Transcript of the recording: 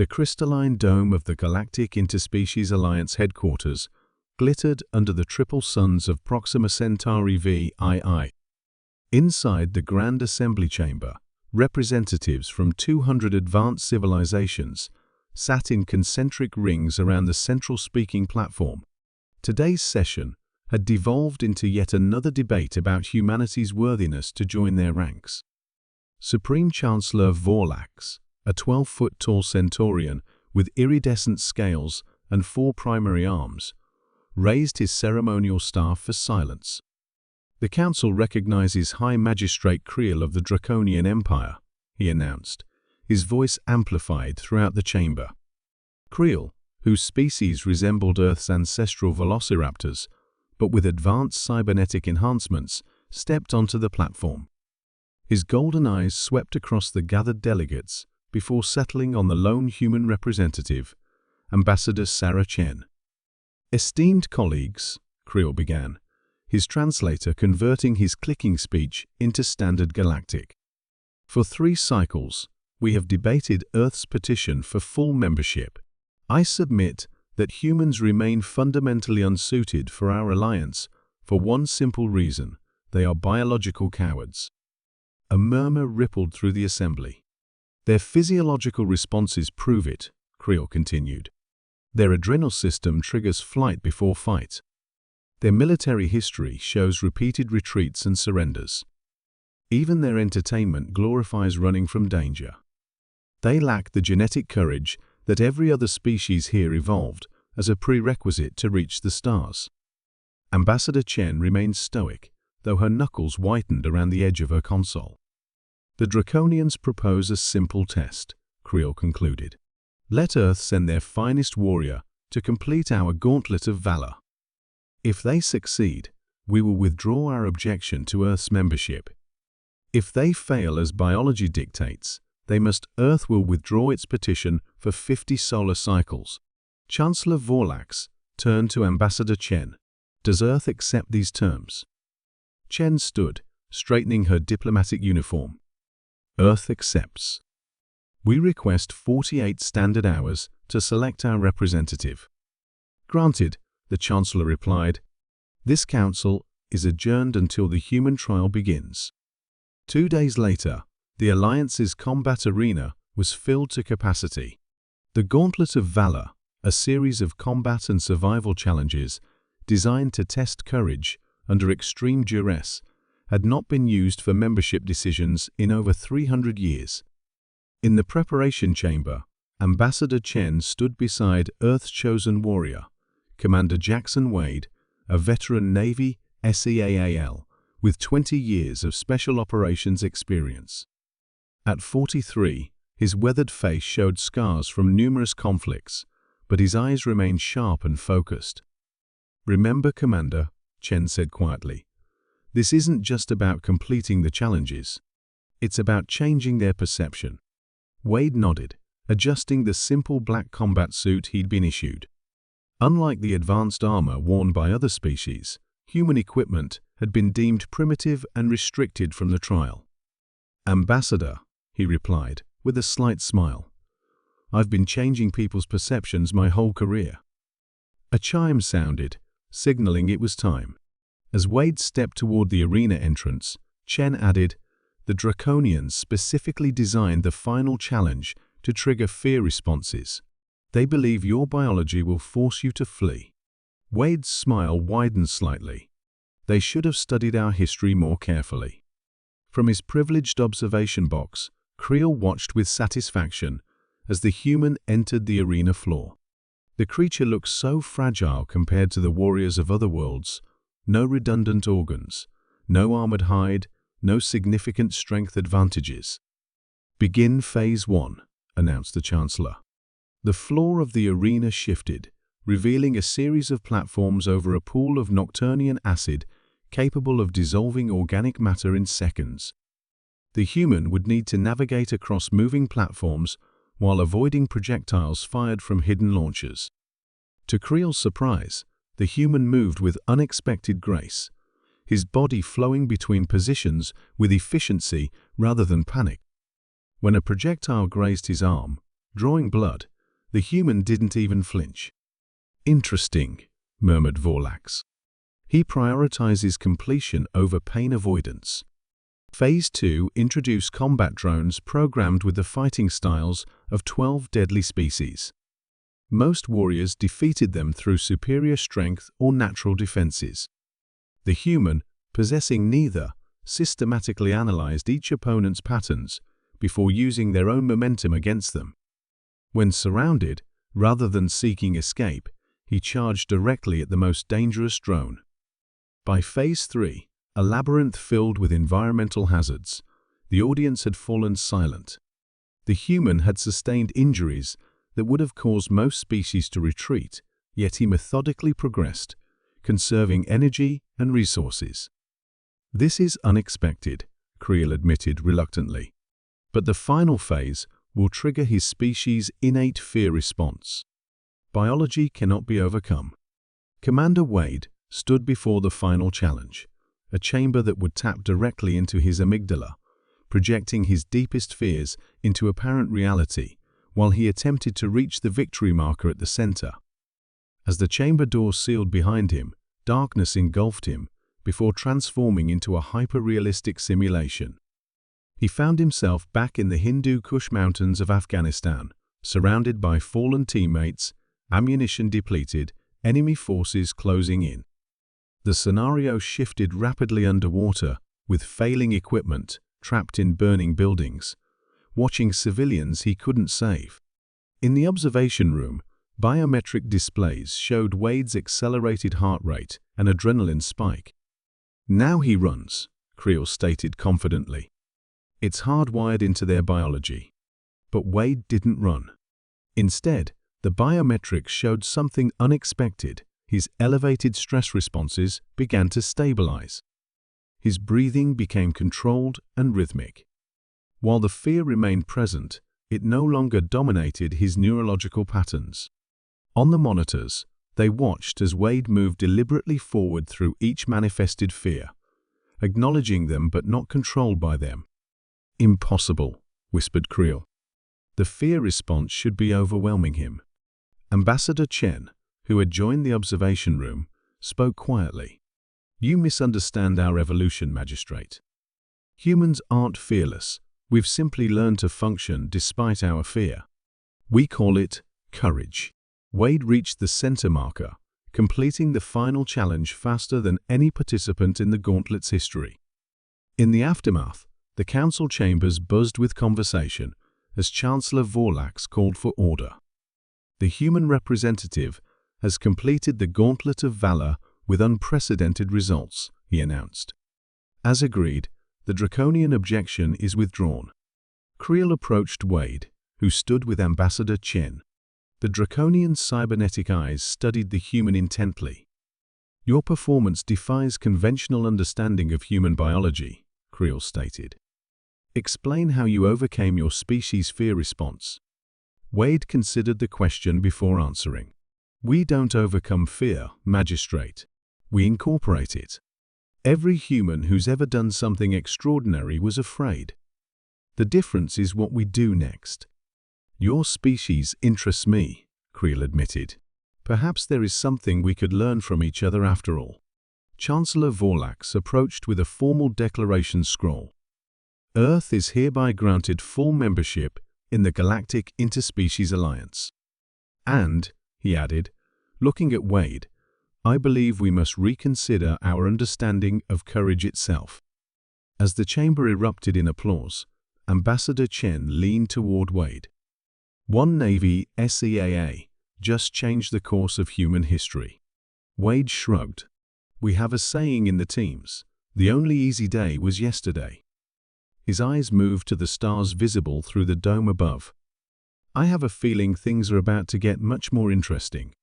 The crystalline dome of the Galactic Interspecies Alliance headquarters glittered under the triple suns of Proxima Centauri VII. Inside the Grand Assembly Chamber, representatives from 200 advanced civilizations sat in concentric rings around the central speaking platform. Today's session had devolved into yet another debate about humanity's worthiness to join their ranks. Supreme Chancellor Vorlax, a 12-foot-tall Centaurian with iridescent scales and 4 primary arms, raised his ceremonial staff for silence. "The Council recognizes High Magistrate Creel of the Draconian Empire," he announced, his voice amplified throughout the chamber. Creel, whose species resembled Earth's ancestral velociraptors, but with advanced cybernetic enhancements, stepped onto the platform. His golden eyes swept across the gathered delegates before settling on the lone human representative, Ambassador Sarah Chen. "Esteemed colleagues," Creel began, his translator converting his clicking speech into standard Galactic. "For 3 cycles, we have debated Earth's petition for full membership. I submit that humans remain fundamentally unsuited for our alliance for one simple reason: they are biological cowards." A murmur rippled through the assembly. "Their physiological responses prove it," Creel continued. "Their adrenal system triggers flight before fight. Their military history shows repeated retreats and surrenders. Even their entertainment glorifies running from danger. They lack the genetic courage that every other species here evolved as a prerequisite to reach the stars." Ambassador Chen remained stoic, though her knuckles whitened around the edge of her console. "The Draconians propose a simple test," Creel concluded. "Let Earth send their finest warrior to complete our gauntlet of valor. If they succeed, we will withdraw our objection to Earth's membership. If they fail as biology dictates, Earth will withdraw its petition for 50 solar cycles." Chancellor Vorlax turned to Ambassador Chen. "Does Earth accept these terms?" Chen stood, straightening her diplomatic uniform. "Earth accepts. We request 48 standard hours to select our representative." "Granted," the Chancellor replied. "This council is adjourned until the human trial begins." 2 days later, the Alliance's combat arena was filled to capacity. The Gauntlet of Valor, a series of combat and survival challenges designed to test courage under extreme duress, had not been used for membership decisions in over 300 years. In the preparation chamber, Ambassador Chen stood beside Earth's chosen warrior, Commander Jackson Wade, a veteran Navy SEAL with 20 years of special operations experience. At 43, his weathered face showed scars from numerous conflicts, but his eyes remained sharp and focused. "Remember, Commander," Chen said quietly, "this isn't just about completing the challenges. It's about changing their perception." Wade nodded, adjusting the simple black combat suit he'd been issued. Unlike the advanced armor worn by other species, human equipment had been deemed primitive and restricted from the trial. "Ambassador," he replied, with a slight smile, "I've been changing people's perceptions my whole career." A chime sounded, signaling it was time. As Wade stepped toward the arena entrance, Chen added, "The Draconians specifically designed the final challenge to trigger fear responses. They believe your biology will force you to flee." Wade's smile widened slightly. They should have studied our history more carefully. From his privileged observation box, Creel watched with satisfaction as the human entered the arena floor. The creature looked so fragile compared to the warriors of other worlds. No redundant organs, no armored hide, no significant strength advantages. "Begin Phase 1, announced the Chancellor. The floor of the arena shifted, revealing a series of platforms over a pool of Nocturnian acid capable of dissolving organic matter in seconds. The human would need to navigate across moving platforms while avoiding projectiles fired from hidden launchers. To Creel's surprise, the human moved with unexpected grace, his body flowing between positions with efficiency rather than panic. When a projectile grazed his arm, drawing blood. The human didn't even flinch. "Interesting," murmured Vorlax. "He prioritizes completion over pain avoidance." Phase 2 introduced combat drones programmed with the fighting styles of 12 deadly species. Most warriors defeated them through superior strength or natural defenses. The human, possessing neither, systematically analyzed each opponent's patterns before using their own momentum against them. When surrounded, rather than seeking escape, he charged directly at the most dangerous drone. By Phase 3, a labyrinth filled with environmental hazards, the audience had fallen silent. The human had sustained injuries that would have caused most species to retreat, yet he methodically progressed, conserving energy and resources. "This is unexpected," Creel admitted reluctantly. "But the final phase will trigger his species' innate fear response. Biology cannot be overcome." Commander Wade stood before the final challenge, a chamber that would tap directly into his amygdala, projecting his deepest fears into apparent reality, while he attempted to reach the victory marker at the center. As the chamber door sealed behind him, darkness engulfed him before transforming into a hyper-realistic simulation. He found himself back in the Hindu Kush Mountains of Afghanistan, surrounded by fallen teammates, ammunition depleted, enemy forces closing in. The scenario shifted rapidly underwater, with failing equipment, trapped in burning buildings, watching civilians he couldn't save. In the observation room, biometric displays showed Wade's accelerated heart rate and adrenaline spike. "Now he runs," Creel stated confidently. "It's hardwired into their biology." But Wade didn't run. Instead, the biometrics showed something unexpected. His elevated stress responses began to stabilize. His breathing became controlled and rhythmic. While the fear remained present, it no longer dominated his neurological patterns. On the monitors, they watched as Wade moved deliberately forward through each manifested fear, acknowledging them but not controlled by them. "Impossible," whispered Creel. "The fear response should be overwhelming him." Ambassador Chen, who had joined the observation room, spoke quietly. "You misunderstand our evolution, Magistrate. Humans aren't fearless. We've simply learned to function despite our fear. We call it courage." Wade reached the center marker, completing the final challenge faster than any participant in the Gauntlet's history. In the aftermath, the council chambers buzzed with conversation as Chancellor Vorlax called for order. "The human representative has completed the Gauntlet of Valor with unprecedented results," he announced. "As agreed, the draconian objection is withdrawn." Creel approached Wade, who stood with Ambassador Chen. The draconian cybernetic eyes studied the human intently. "Your performance defies conventional understanding of human biology," Creel stated. "Explain how you overcame your species' fear response." Wade considered the question before answering. "We don't overcome fear, Magistrate. We incorporate it. Every human who's ever done something extraordinary was afraid. The difference is what we do next." "Your species interests me," Creel admitted. "Perhaps there is something we could learn from each other after all." Chancellor Vorlax approached with a formal declaration scroll. "Earth is hereby granted full membership in the Galactic Interspecies Alliance. And," he added, looking at Wade, "I believe we must reconsider our understanding of courage itself." As the chamber erupted in applause, Ambassador Chen leaned toward Wade. "One Navy SEAA just changed the course of human history." Wade shrugged. "We have a saying in the teams, the only easy day was yesterday." His eyes moved to the stars visible through the dome above. "I have a feeling things are about to get much more interesting."